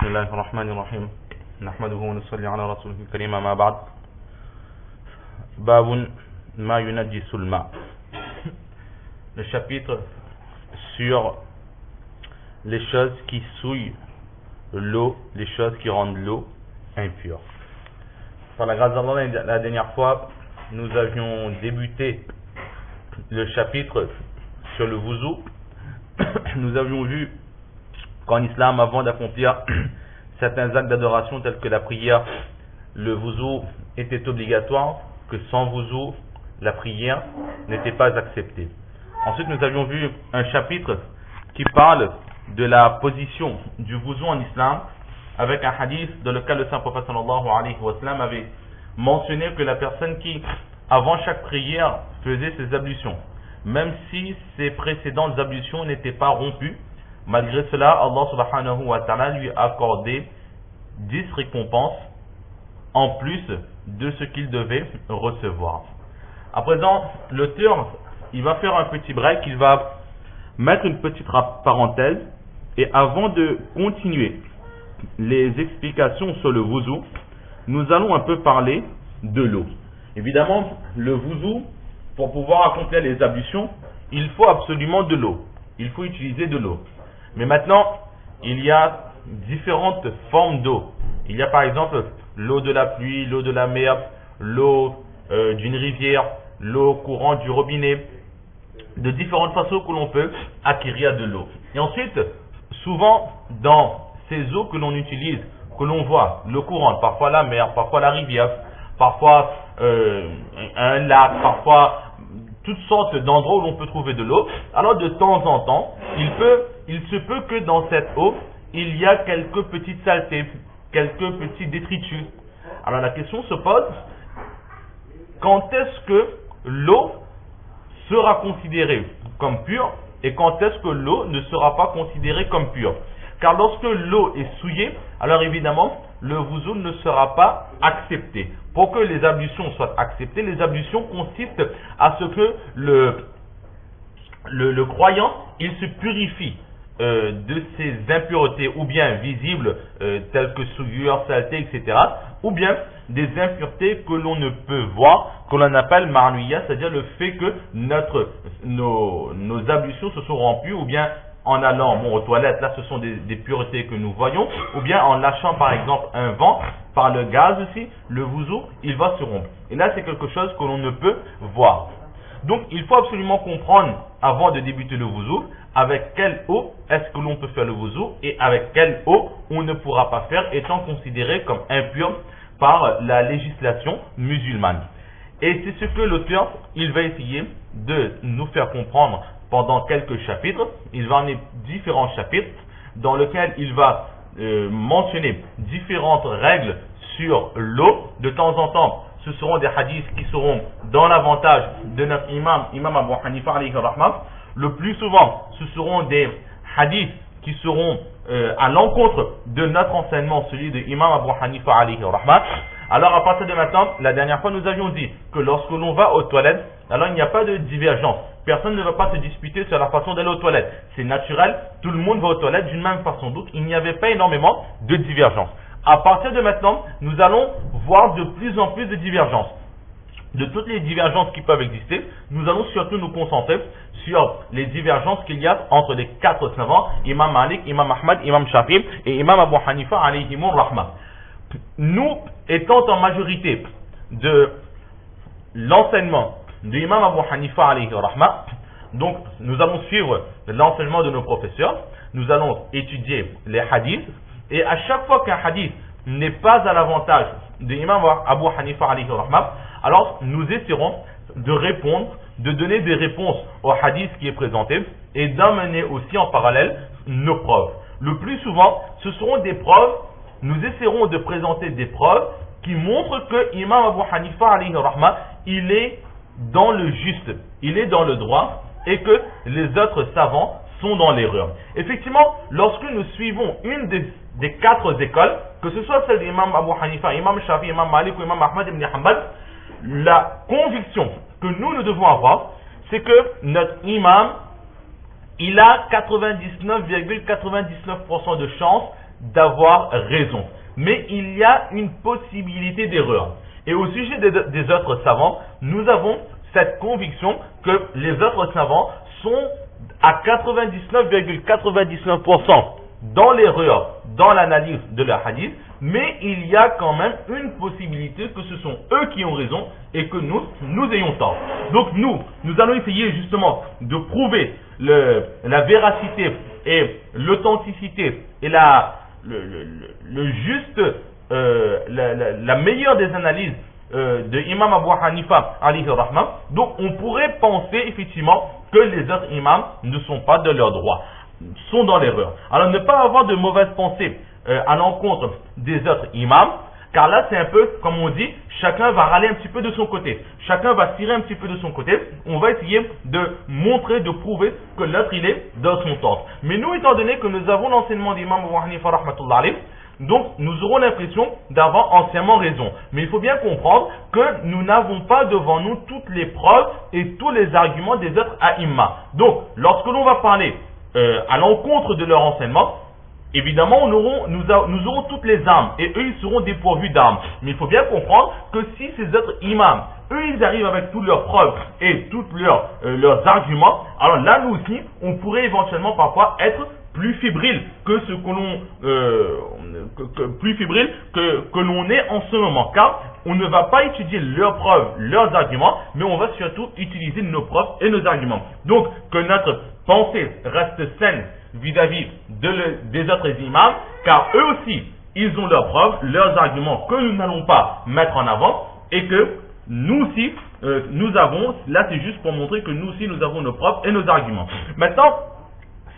بسم الله الرحمن الرحيم نحمده ونصلي على رسوله الكريم ما بعد باب ما ينجس الماء. Le chapitre sur les choses qui souillent l'eau, les choses qui rendent l'eau impure. Par la grâce d'Allah, la dernière fois, nous avions débuté le chapitre sur le wuzu. Nous avions vu qu'en islam, avant d'accomplir certains actes d'adoration tels que la prière, le wuzu était obligatoire, que sans wuzu, la prière n'était pas acceptée. Ensuite, nous avions vu un chapitre qui parle de la position du wuzu en islam, avec un hadith dans lequel le saint prophète sallallahu alayhi wa sallam avait mentionné que la personne qui, avant chaque prière, faisait ses ablutions, même si ses précédentes ablutions n'étaient pas rompues, malgré cela, Allah subhanahu wa ta'ala lui a accordé 10 récompenses en plus de ce qu'il devait recevoir. À présent, l'auteur, il va faire un petit break, il va mettre une petite parenthèse, et avant de continuer les explications sur le wuzu, nous allons un peu parler de l'eau. Évidemment, le wuzu, pour pouvoir accomplir les ablutions, il faut absolument de l'eau. Il faut utiliser de l'eau. Mais maintenant, il y a différentes formes d'eau. Il y a par exemple l'eau de la pluie, l'eau de la mer, l'eau d'une rivière, l'eau courante du robinet, de différentes façons que l'on peut acquérir de l'eau. Et ensuite, souvent dans ces eaux que l'on utilise, que l'on voit, l'eau courante, parfois la mer, parfois la rivière, parfois un lac, parfois toutes sortes d'endroits où l'on peut trouver de l'eau, alors de temps en temps, il se peut que dans cette eau, il y a quelques petites saletés, quelques petits détritus. Alors la question se pose, quand est-ce que l'eau sera considérée comme pure et quand est-ce que l'eau ne sera pas considérée comme pure? Car lorsque l'eau est souillée, alors évidemment, le wuzu ne sera pas accepté. Pour que les ablutions soient acceptées, les ablutions consistent à ce que le croyant, il se purifie de ces impuretés, ou bien visibles, telles que souillure, saleté, etc., ou bien des impuretés que l'on ne peut voir, que l'on appelle marnuya, c'est-à-dire le fait que nos ablutions se sont rompues, ou bien en allant aux toilettes, là ce sont des puretés que nous voyons, ou bien en lâchant par exemple un vent, par le gaz aussi, le wuzu, il va se rompre. Et là c'est quelque chose que l'on ne peut voir. Donc il faut absolument comprendre, avant de débuter le wuzu, avec quelle eau est-ce que l'on peut faire le wuzu, et avec quelle eau on ne pourra pas faire, étant considéré comme impur par la législation musulmane. Et c'est ce que l'auteur, il va essayer de nous faire comprendre pendant quelques chapitres. Il va en avoir différents chapitres dans lesquels il va mentionner différentes règles sur l'eau. De temps en temps, ce seront des hadiths qui seront dans l'avantage de notre imam Abu Hanifa alayhi rahmah. Le plus souvent, ce seront des hadiths qui seront à l'encontre de notre enseignement, celui de imam Abu Hanifa alayhi rahmah. Alors à partir de maintenant, la dernière fois nous avions dit que lorsque l'on va aux toilettes, alors il n'y a pas de divergence. Personne ne va pas se disputer sur la façon d'aller aux toilettes. C'est naturel, tout le monde va aux toilettes d'une même façon. Donc il n'y avait pas énormément de divergence. À partir de maintenant, nous allons voir de plus en plus de divergences. De toutes les divergences qui peuvent exister, nous allons surtout nous concentrer sur les divergences qu'il y a entre les 4 savants, Imam Malik, Imam Ahmad, Imam Shafi et Imam Abu Hanifa alayhimur rahmah. Nous, étant en majorité de l'enseignement de Imam Abu Hanifa alayhi rahmah, donc nous allons suivre l'enseignement de nos professeurs, nous allons étudier les hadiths, et à chaque fois qu'un hadith n'est pas à l'avantage de Imam Abu Hanifa alayhi rahmah, alors nous essaierons de répondre, de donner des réponses au hadith qui est présenté et d'amener aussi en parallèle nos preuves. Le plus souvent, ce seront des preuves, nous essaierons de présenter des preuves qui montrent que Imam Abu Hanifa alayhi rahmah, il est dans le juste, il est dans le droit, et que les autres savants sont dans l'erreur. Effectivement, lorsque nous suivons une des 4 écoles, que ce soit celle d'Imam Abu Hanifa, Imam Shafi, Imam Malik ou Imam Ahmad ibn Hanbal, la conviction que nous devons avoir, c'est que notre imam, il a 99,99% de chance d'avoir raison. Mais il y a une possibilité d'erreur. Et au sujet des autres savants, nous avons cette conviction que les autres savants sont à 99,99% dans l'erreur, dans l'analyse de leur hadith, mais il y a quand même une possibilité que ce sont eux qui ont raison et que nous ayons tort. Donc nous allons essayer justement de prouver la véracité et l'authenticité et la meilleure des analyses de Imam Abu Hanifa alayhi rahma. Donc on pourrait penser effectivement que les autres imams ne sont pas de leur droit, sont dans l'erreur. Alors ne pas avoir de mauvaises pensées à l'encontre des autres imams, car là c'est un peu comme on dit, chacun va râler un petit peu de son côté, chacun va tirer un petit peu de son côté. On va essayer de montrer, de prouver que l'autre il est dans son tort. Mais nous, étant donné que nous avons l'enseignement d'Imam Abu Hanifa rahmatullah alayh, donc nous aurons l'impression d'avoir entièrement raison. Mais il faut bien comprendre que nous n'avons pas devant nous toutes les preuves et tous les arguments des autres aïmma. Donc lorsque l'on va parler à l'encontre de leur enseignement, évidemment nous aurons toutes les armes et eux ils seront dépourvus d'armes. Mais il faut bien comprendre que si ces autres imams, eux ils arrivent avec toutes leurs preuves et tous leurs arguments, alors là nous aussi on pourrait éventuellement parfois être plus fébrile que ce que l'on est en ce moment, car on ne va pas étudier leurs preuves, leurs arguments, mais on va surtout utiliser nos preuves et nos arguments. Donc que notre pensée reste saine vis-à-vis des autres imams, car eux aussi ils ont leurs preuves, leurs arguments que nous n'allons pas mettre en avant, et que nous aussi nous avons, là c'est juste pour montrer que nous aussi nous avons nos preuves et nos arguments. Maintenant,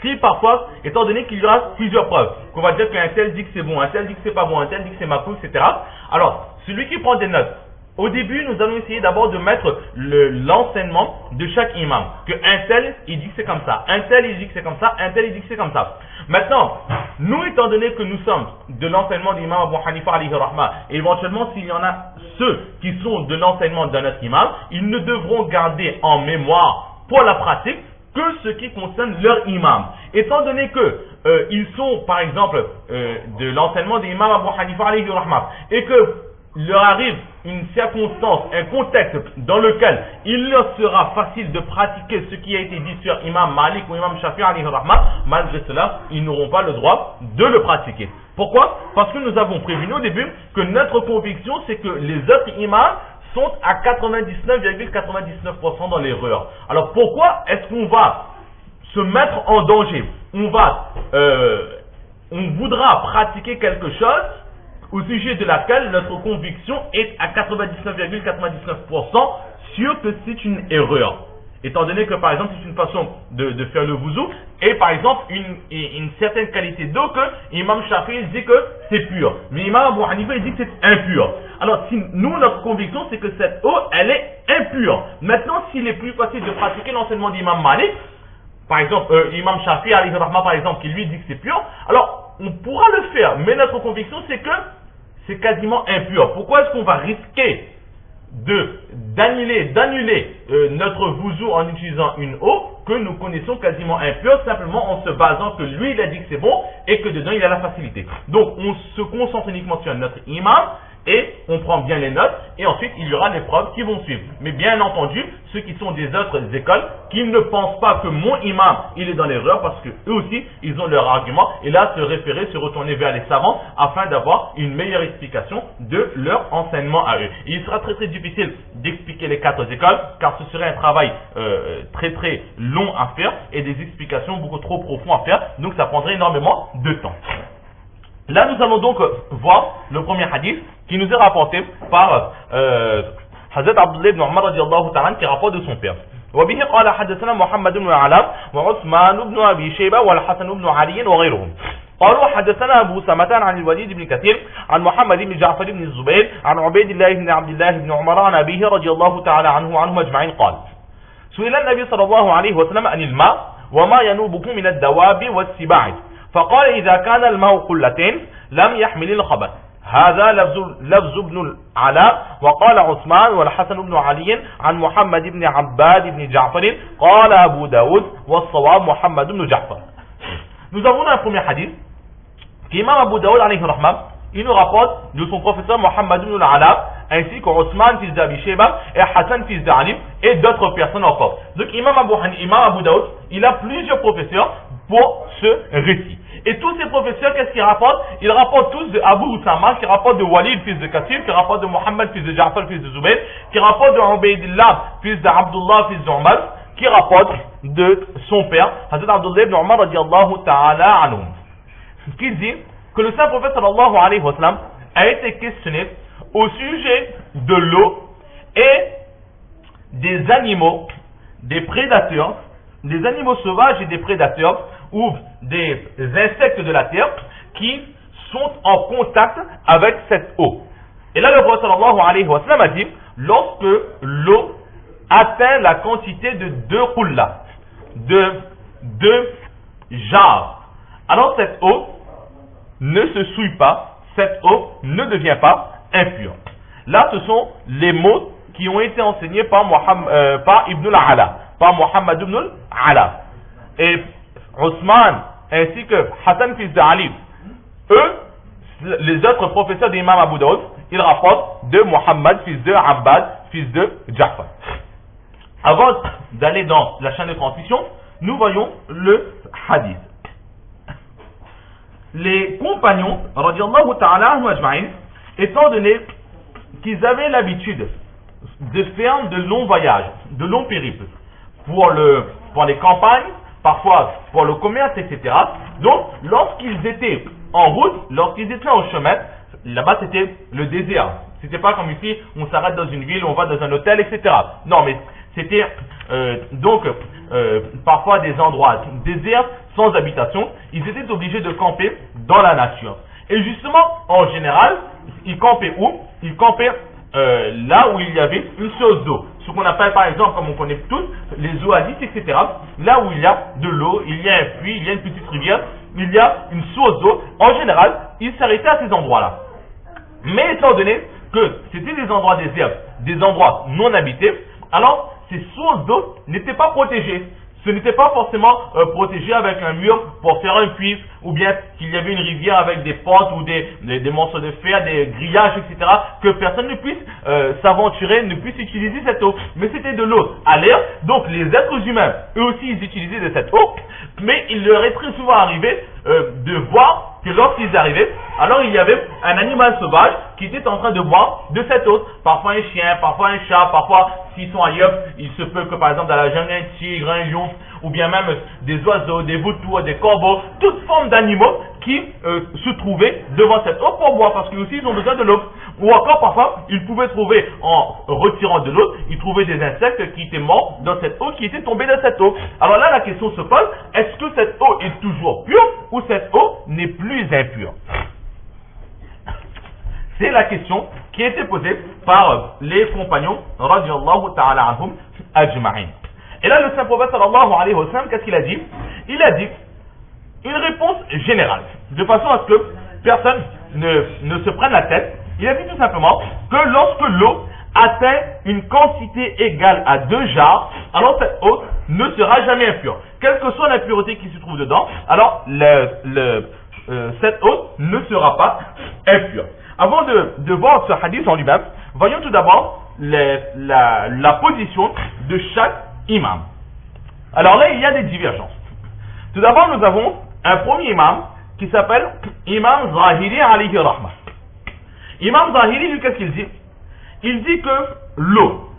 si parfois, étant donné qu'il y aura plusieurs preuves, qu'on va dire qu'un tel dit que c'est bon, un tel dit que c'est pas bon, un tel dit que c'est makruh, etc. Alors, celui qui prend des notes, au début, nous allons essayer d'abord de mettre l'enseignement de chaque imam. Que un tel, il dit que c'est comme ça, un tel, il dit que c'est comme ça, un tel, il dit que c'est comme ça. Maintenant, nous, étant donné que nous sommes de l'enseignement de l'imam Abu Hanifa alayhi rahma, et éventuellement, s'il y en a ceux qui sont de l'enseignement d'un autre imam, ils ne devront garder en mémoire pour la pratique que ce qui concerne leur imam. Étant donné que ils sont, par exemple, de l'enseignement des imams Abu Hanifa alayhi rahma, et que leur arrive une circonstance, un contexte dans lequel il leur sera facile de pratiquer ce qui a été dit sur Imam Malik ou Imam Shafi'i alayhi rahma, malgré cela, ils n'auront pas le droit de le pratiquer. Pourquoi? Parce que nous avons prévenu au début que notre conviction, c'est que les autres imams sont à 99,99% dans l'erreur. Alors pourquoi est-ce qu'on va se mettre en danger? On voudra pratiquer quelque chose au sujet de laquelle notre conviction est à 99,99% sûr que c'est une erreur. Étant donné que par exemple c'est une façon de faire le wuzu, et par exemple une certaine qualité d'eau que Imam Shafi'i dit que c'est pur, mais Imam Abu Hanifa dit que c'est impur. Alors si nous, notre conviction c'est que cette eau elle est impure. Maintenant, s'il est plus facile de pratiquer l'enseignement d'Imam Malik, par exemple Imam Shafi'i alayhi rahma par exemple, qui lui dit que c'est pur, alors on pourra le faire, mais notre conviction c'est que c'est quasiment impur. Pourquoi est-ce qu'on va risquer d'annuler notre wuzu en utilisant une eau que nous connaissons quasiment impure, simplement en se basant que lui il a dit que c'est bon et que dedans il a la facilité. Donc on se concentre uniquement sur notre imam et on prend bien les notes, et ensuite il y aura les preuves qui vont suivre. Mais bien entendu, ceux qui sont des autres écoles, qui ne pensent pas que mon imam il est dans l'erreur, parce que eux aussi ils ont leur argument, et là se référer, se retourner vers les savants afin d'avoir une meilleure explication de leur enseignement à eux. Et il sera très très difficile d'expliquer les quatre écoles, car ce serait un travail très très long à faire et des explications beaucoup trop profondes à faire, donc ça prendrait énormément de temps. Là, nous allons donc voir le premier hadith qui nous est rapporté par Hazrat Abdullah ibn Umar radiallahu ta'ala, qui rapporte de son père. وبه قال حدثنا محمد بن علاء وعثمان بن أبي شيبة والحسن بن علي وغيرهم. قالوا حدثنا أبو سمتان عن الوليد بن كثير عن محمد بن جعفر بن الزبير عن عبيد الله بن عبد الله بن عمر عن أبيه رضي الله تعالى عنه وعنهم أجمعين قال: سئل النبي صلى الله عليه وسلم عن الماء وما ينوبه من الدواب والسباع، فقال: إذا كان الماء قلتين لم يحمل الخبث. هذا لفظ ابن العلاء. وقال عثمان والحسن بن علي عن محمد بن عباد بن جعفر قال أبو داود والصواب محمد بن جعفر. Nous avons un premier hadith qu'Imam Abu Daoud alayhi rahma, il nous rapporte de son professeur Muhammad ibn al-Ala, ainsi qu'Othman fils d'Abi Shayba et Hassan fils d'Ali et d'autres personnes encore. Donc Imam Abu Daoud, il a plusieurs professeurs pour ce récit. Et tous ces professeurs, qu'est-ce qu'ils rapportent? Ils rapportent tous de Abu Usama, qui rapporte de Walid fils de Kassir, qui rapporte de Muhammad fils de Ja'far fils de Zubayr, qui rapporte de Ubaydillah fils d'Abdullah fils d'Umar, qui rapporte de son père, Hazrat Abdullah ibn Umar radiallahu ta'ala anhum, qui dit que le saint prophète sallallahu alayhi wa sallam a été questionné au sujet de l'eau et des animaux, des prédateurs, des animaux sauvages et des prédateurs ou des insectes de la terre qui sont en contact avec cette eau. Et là le prophète sallallahu alayhi wa sallam a dit, lorsque l'eau atteint la quantité de 2 khullas, de 2 jarres, alors cette eau ne se souille pas, cette eau ne devient pas impure. Là, ce sont les mots qui ont été enseignés par Ibn al-Ala, par Muhammad ibn al-Ala. Et Othman ainsi que Hassan fils d'Ali, eux, les autres professeurs d'Imam Abu Daoud, ils rapportent de Muhammad fils de Abbad fils de Ja'far. Avant d'aller dans la chaîne de transmission, nous voyons le hadith. Les compagnons, radiallahu ta'ala anhum ajma'in, étant donné qu'ils avaient l'habitude de faire de longs voyages, de longs périples, pour les campagnes, parfois pour le commerce, etc. Donc, lorsqu'ils étaient en route, lorsqu'ils étaient en chemin, là-bas c'était le désert. C'était pas comme ici, on s'arrête dans une ville, on va dans un hôtel, etc. Non, mais c'était parfois des endroits déserts, sans habitation. Ils étaient obligés de camper dans la nature. Et justement, en général, ils campaient où? Ils campaient là où il y avait une source d'eau. Ce qu'on appelle par exemple, comme on connaît tous, les oasis, etc. Là où il y a de l'eau, il y a un puits, il y a une petite rivière, il y a une source d'eau. En général, ils s'arrêtaient à ces endroits-là. Mais étant donné que c'était des endroits déserts, des endroits non habités, alors ces sources d'eau n'étaient pas protégées. Ce n'était pas forcément protégé avec un mur pour faire un puits, ou bien qu'il y avait une rivière avec des pentes ou des morceaux de fer, des grillages, etc., que personne ne puisse s'aventurer, ne puisse utiliser cette eau. Mais c'était de l'eau à l'air, donc les êtres humains, eux aussi, ils utilisaient de cette eau, mais il leur est très souvent arrivé de voir que lorsqu'ils arrivaient, alors il y avait un animal sauvage qui était en train de boire de cette eau. Parfois un chien, parfois un chat, parfois s'ils sont ailleurs, il se peut que par exemple dans la jungle un tigre, un lion, ou bien même des oiseaux, des vautours, des corbeaux, toutes formes d'animaux qui se trouvaient devant cette eau pour boire, parce qu'ils aussi ils ont besoin de l'eau. Ou encore parfois, ils pouvaient trouver, en retirant de l'eau, ils trouvaient des insectes qui étaient morts dans cette eau, qui étaient tombés dans cette eau. Alors là, la question se pose, est-ce que cette eau est toujours pure, ou cette eau n'est plus impure? C'est la question qui a été posée par les compagnons, radiallahu ta'ala anhum ajma'in. Et là, le saint prophète sallallahu alayhi wa sallam, qu'est-ce qu'il a dit? Il a dit une réponse générale, de façon à ce que personne ne se prenne la tête. Il a dit tout simplement que lorsque l'eau atteint une quantité égale à 2 jarres, alors cette eau ne sera jamais impure. Quelle que soit l'impureté qui se trouve dedans, alors cette eau ne sera pas impure. Avant de voir ce hadith en lui-même, voyons tout d'abord la position de chaque imam. Alors là, il y a des divergences. Tout d'abord, nous avons un premier imam qui s'appelle Imam Zahiri alayhi rahma. Imam Zahiri, lui, qu'est-ce qu'il dit? Il dit que l'eau,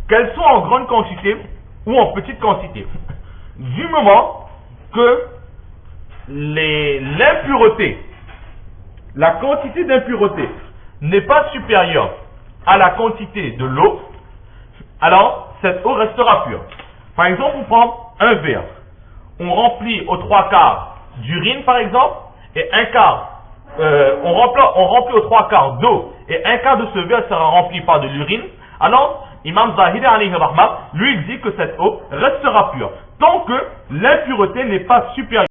qu'elle soit en grande quantité ou en petite quantité, du moment que l'impureté, la quantité d'impureté n'est pas supérieure à la quantité de l'eau, alors cette eau restera pure. Par exemple, on prend un verre, on remplit aux 3/4 d'urine par exemple, et un quart, on remplit aux 3/4 d'eau, et un quart de ce verre sera rempli par de l'urine, alors Imam Zahiri alayhi rahma, lui il dit que cette eau restera pure, tant que l'impureté n'est pas supérieure